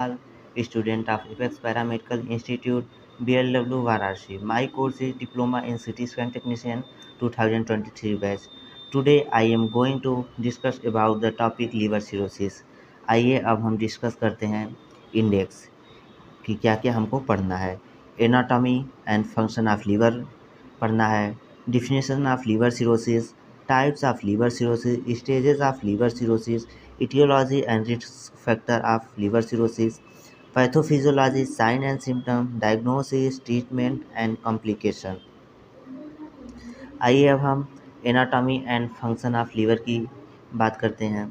Student of Apex Paramedical Institute, BLW Varanasi. My course is Diploma in CT Scan Technician 2023 batch. Today I am going to discuss about the topic liver cirrhosis. आइए अब हम discuss करते हैं index कि क्या क्या हमको पढ़ना है। Anatomy and function of liver पढ़ना है, definition of liver cirrhosis, types of liver cirrhosis, stages of liver cirrhosis, etiology and risk factor of liver cirrhosis, pathophysiology, sign and symptom, diagnosis, treatment and complication. आइए अब हम anatomy and function of liver की बात करते हैं।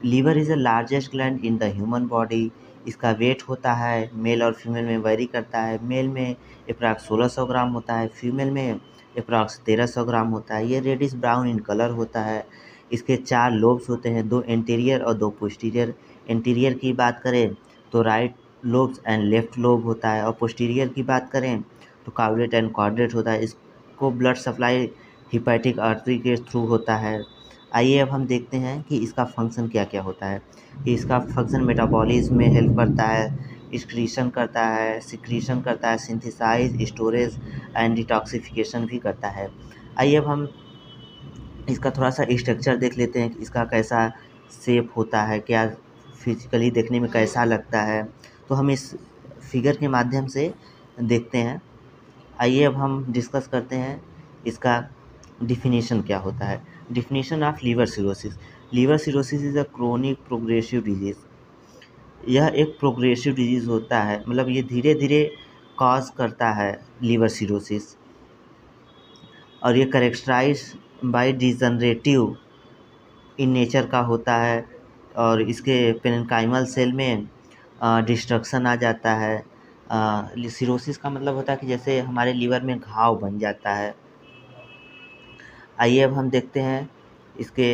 Liver is the largest gland in the human body. इसका weight होता है मेल और फीमेल में वेरी करता है। मेल में अप्रॉक्स 1600 ग्राम होता है, फीमेल में अप्रॉक्स 1300 ग्राम होता है। ये रेडिश ब्राउन इन कलर होता है। इसके 4 लोब्स होते हैं, 2 एंटीरियर और 2 पोस्टीरियर। एंटीरियर की बात करें तो right lobes and left lobe होता है, और पोस्टीरियर की बात करें तो काउडेट एंड क्वाड्रेट होता है। इसको ब्लड सप्लाई हिपैटिक आर्टरी के थ्रू होता है। आइए अब हम देखते हैं कि इसका फंक्शन क्या क्या होता है। इसका फंक्शन मेटाबॉलिज्म में हेल्प करता है, एक्सक्रीशन करता है, सिक्रीशन करता है, सिंथेसाइज, स्टोरेज एंड डिटॉक्सिफिकेशन भी करता है। आइए अब हम इसका थोड़ा सा स्ट्रक्चर देख लेते हैं कि इसका कैसा शेप होता है, क्या फिजिकली देखने में कैसा लगता है। तो हम इस फिगर के माध्यम से देखते हैं। आइए अब हम डिस्कस करते हैं इसका डिफिनीशन क्या होता है। Definition of liver cirrhosis. Liver cirrhosis is a chronic progressive disease. यह एक प्रोग्रेसिव डिजीज़ होता है, मतलब ये धीरे धीरे कॉज करता है लीवर सिरोसिस, और ये characterize by degenerative in nature का होता है, और इसके पेरेन्काइमल सेल में डिस्ट्रक्शन आ जाता है। सिरोसिस का मतलब होता है कि जैसे हमारे लीवर में घाव बन जाता है। आइए अब हम देखते हैं इसके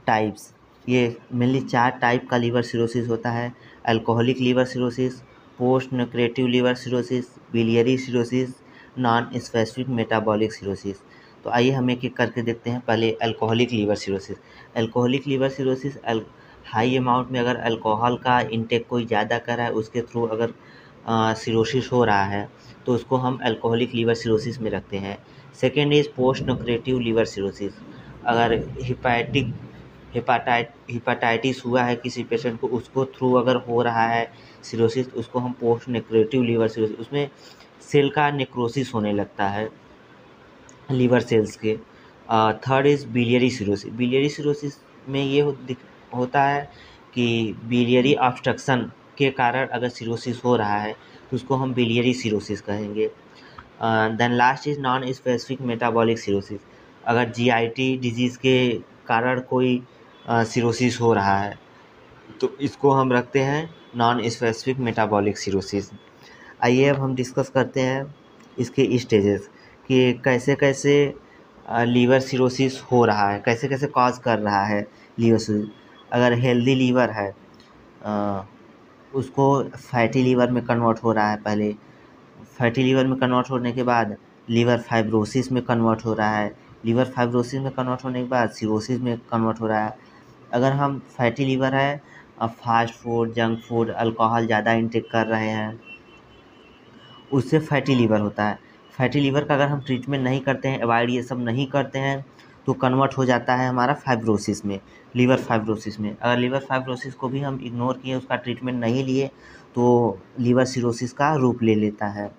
टाइप्स। ये मेनली 4 टाइप का लीवर सिरोसिस होता है। Alcoholic liver cirrhosis, post necrotic liver cirrhosis, biliary cirrhosis, non specific metabolic cirrhosis. तो आइए हम एक एक करके देखते हैं। पहले alcoholic liver cirrhosis. Alcoholic liver cirrhosis high amount में अगर अल्कोहल का इंटेक कोई ज़्यादा कर रहा है, उसके थ्रू अगर सिरोसिस हो रहा है तो उसको हम अल्कोहलिक लीवर सिरोसिस में रखते हैं। Second is post necrotic liver cirrhosis. अगर हेपाटाइटिस हुआ है किसी पेशेंट को, उसको थ्रू अगर हो रहा है सिरोसिस, उसको हम पोस्ट नेक्रोटिव लीवर सिरोसिस, उसमें सेल का नेक्रोसिस होने लगता है लीवर सेल्स के। Third is biliary cirrhosis. Biliary cirrhosis में ये होता है कि बिलियरी ऑब्स्ट्रक्शन के कारण अगर सिरोसिस हो रहा है तो उसको हम बिलियरी सिरोसिस कहेंगे। Then last is non specific metabolic cirrhosis. अगर जीआईटी डिजीज़ के कारण कोई सिरोसिस हो रहा है तो इसको हम रखते हैं नॉन स्पेसिफिक मेटाबॉलिक सिरोसिस। आइए अब हम डिस्कस करते हैं इसके स्टेजेस कि कैसे कैसे लीवर सिरोसिस हो रहा है, कैसे कैसे कॉज कर रहा है लीवर सिरोसिस। अगर हेल्दी लीवर है उसको फैटी लीवर में कन्वर्ट हो रहा है। पहले फैटी लीवर में कन्वर्ट होने के बाद लीवर फाइब्रोसिस में कन्वर्ट हो रहा है। लीवर फाइब्रोसिस में कन्वर्ट होने के बाद सिरोसिस में कन्वर्ट हो रहा है। अगर हम फैटी लीवर है, fast food, junk food, alcohol ज़्यादा इंटेक कर रहे हैं, उससे फैटी लीवर होता है। फैटी लीवर का अगर हम ट्रीटमेंट नहीं करते हैं, अवॉइड ये सब नहीं करते हैं, तो कन्वर्ट हो जाता है हमारा फाइब्रोसिस में, लीवर फाइब्रोसिस में। अगर लीवर फाइब्रोसिस को भी हम इग्नोर किए, उसका ट्रीटमेंट नहीं लिए, तो लीवर सिरोसिस का रूप ले लेता है।